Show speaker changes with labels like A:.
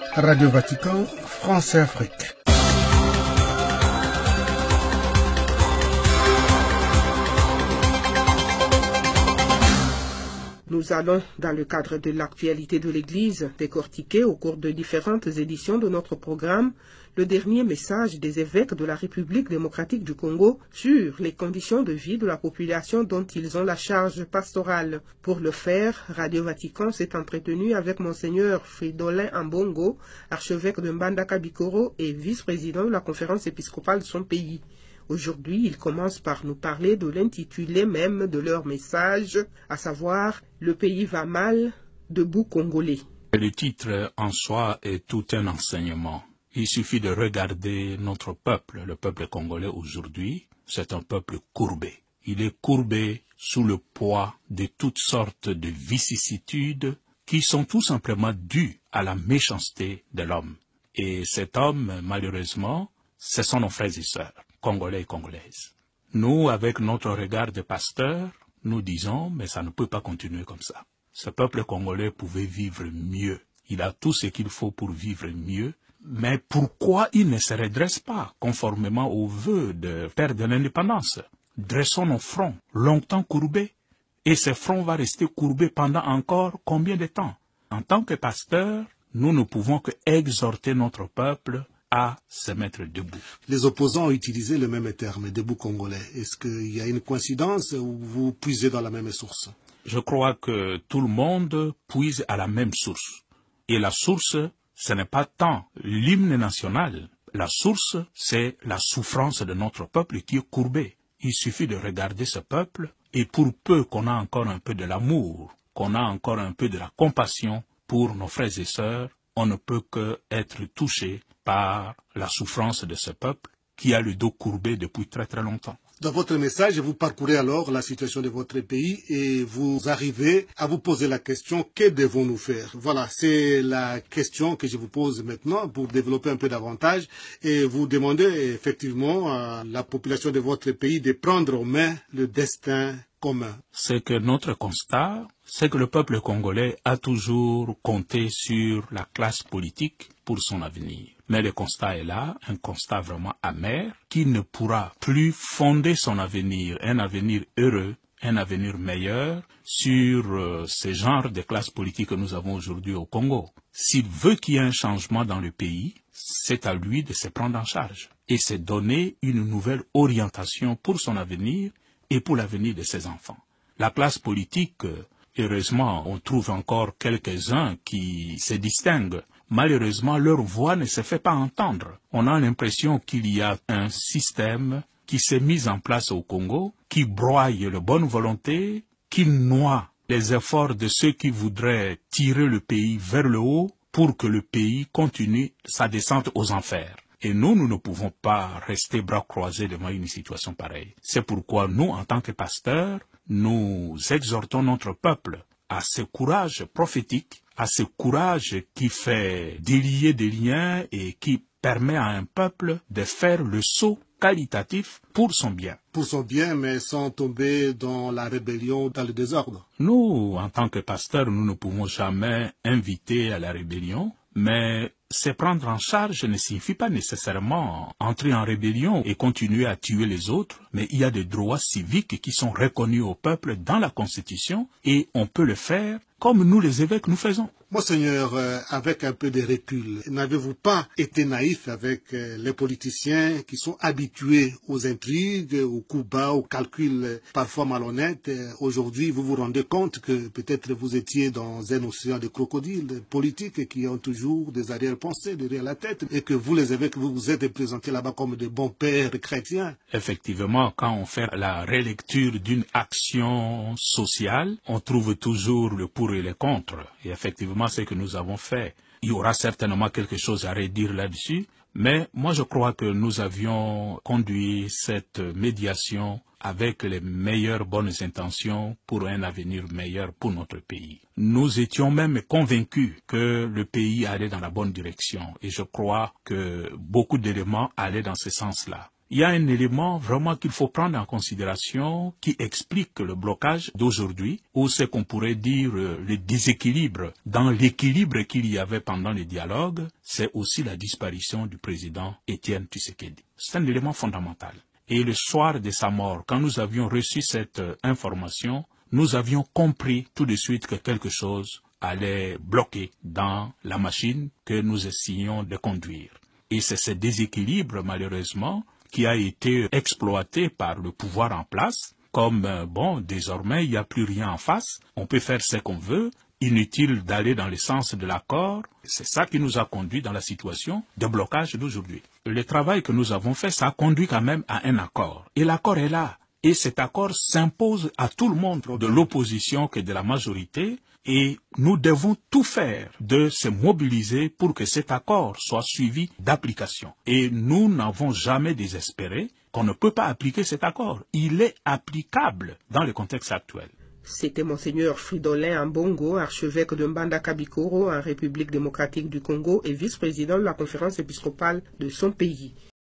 A: Radio Vatican, France et Afrique.
B: Nous allons, dans le cadre de l'actualité de l'Église, décortiquer au cours de différentes éditions de notre programme le dernier message des évêques de la République démocratique du Congo sur les conditions de vie de la population dont ils ont la charge pastorale. Pour le faire, Radio Vatican s'est entretenu avec Monseigneur Fridolin Ambongo, archevêque de Mbandaka Bikoro et vice-président de la conférence épiscopale de son pays. Aujourd'hui, ils commencent par nous parler de l'intitulé même de leur message, à savoir « Le pays va mal, debout Congolais ».
C: Le titre en soi est tout un enseignement. Il suffit de regarder notre peuple, le peuple congolais aujourd'hui, c'est un peuple courbé. Il est courbé sous le poids de toutes sortes de vicissitudes qui sont tout simplement dues à la méchanceté de l'homme. Et cet homme, malheureusement, ce sont nos frères et sœurs, congolais et congolaises. Nous, avec notre regard de pasteur, nous disons, mais ça ne peut pas continuer comme ça. Ce peuple congolais pouvait vivre mieux. Il a tout ce qu'il faut pour vivre mieux. Mais pourquoi il ne se redresse pas conformément aux vœux de père de l'indépendance? Dressons nos fronts, longtemps courbés, et ce front va rester courbé pendant encore combien de temps? En tant que pasteur, nous ne pouvons que exhorter notre peuple à se mettre debout.
A: Les opposants ont utilisé le même terme, debout congolais. Est-ce qu'il y a une coïncidence ou vous puisez dans la même source?
C: Je crois que tout le monde puise à la même source. Et la source, ce n'est pas tant l'hymne national. La source, c'est la souffrance de notre peuple qui est courbé. Il suffit de regarder ce peuple, et pour peu qu'on a encore un peu de l'amour, qu'on a encore un peu de la compassion pour nos frères et sœurs, on ne peut qu'être touché par la souffrance de ce peuple qui a le dos courbé depuis très très longtemps.
A: Dans votre message, vous parcourez alors la situation de votre pays et vous arrivez à vous poser la question, que devons-nous faire? Voilà, c'est la question que je vous pose maintenant pour développer un peu davantage et vous demander effectivement à la population de votre pays de prendre en main le destin commun.
C: C'est que notre constat, c'est que le peuple congolais a toujours compté sur la classe politique pour son avenir. Mais le constat est là, un constat vraiment amer, qui ne pourra plus fonder son avenir, un avenir heureux, un avenir meilleur, sur ce genre de classe politique que nous avons aujourd'hui au Congo. S'il veut qu'il y ait un changement dans le pays, c'est à lui de se prendre en charge et se donner une nouvelle orientation pour son avenir et pour l'avenir de ses enfants. La classe politique, heureusement, on trouve encore quelques-uns qui se distinguent. Malheureusement, leur voix ne se fait pas entendre. On a l'impression qu'il y a un système qui s'est mis en place au Congo, qui broie la bonne volonté, qui noie les efforts de ceux qui voudraient tirer le pays vers le haut pour que le pays continue sa descente aux enfers. Et nous ne pouvons pas rester bras croisés devant une situation pareille. C'est pourquoi nous, en tant que pasteurs, nous exhortons notre peuple à ce courage prophétique, à ce courage qui fait délier des liens et qui permet à un peuple de faire le saut qualitatif pour son bien.
A: Pour son bien, mais sans tomber dans la rébellion, dans le désordre.
C: Nous, en tant que pasteurs, nous ne pouvons jamais inviter à la rébellion, mais se prendre en charge ne signifie pas nécessairement entrer en rébellion et continuer à tuer les autres, mais il y a des droits civiques qui sont reconnus au peuple dans la Constitution et on peut le faire comme nous les évêques nous faisons.
A: Monseigneur, avec un peu de recul, n'avez-vous pas été naïf avec les politiciens qui sont habitués aux intrigues, aux coups bas, aux calculs parfois malhonnêtes? Aujourd'hui, vous vous rendez compte que peut-être vous étiez dans un océan de crocodiles politiques qui ont toujours des arrière-pensées derrière la tête et que vous, les évêques, vous vous êtes présentés là-bas comme de bons pères chrétiens.
C: Effectivement, quand on fait la relecture d'une action sociale, on trouve toujours le pour et le contre. Et effectivement, ce que nous avons fait, il y aura certainement quelque chose à redire là-dessus, mais moi je crois que nous avions conduit cette médiation avec les meilleures bonnes intentions pour un avenir meilleur pour notre pays. Nous étions même convaincus que le pays allait dans la bonne direction et je crois que beaucoup d'éléments allaient dans ce sens-là. il y a un élément vraiment qu'il faut prendre en considération qui explique le blocage d'aujourd'hui, ou ce qu'on pourrait dire le déséquilibre dans l'équilibre qu'il y avait pendant les dialogues, c'est aussi la disparition du président Étienne Tshisekedi. C'est un élément fondamental. Et le soir de sa mort, quand nous avions reçu cette information, nous avions compris tout de suite que quelque chose allait bloquer dans la machine que nous essayons de conduire. Et c'est ce déséquilibre, malheureusement, qui a été exploité par le pouvoir en place, comme, désormais, il n'y a plus rien en face, on peut faire ce qu'on veut, inutile d'aller dans le sens de l'accord. C'est ça qui nous a conduit dans la situation de blocage d'aujourd'hui. Le travail que nous avons fait, ça a conduit quand même à un accord. Et l'accord est là. Et cet accord s'impose à tout le monde, de l'opposition que de la majorité, et nous devons tout faire de se mobiliser pour que cet accord soit suivi d'application. Et nous n'avons jamais désespéré qu'on ne peut pas appliquer cet accord. Il est applicable dans le contexte actuel.
B: C'était Monseigneur Fridolin Ambongo, archevêque de Mbandaka Bikoro en République démocratique du Congo et vice-président de la conférence épiscopale de son pays.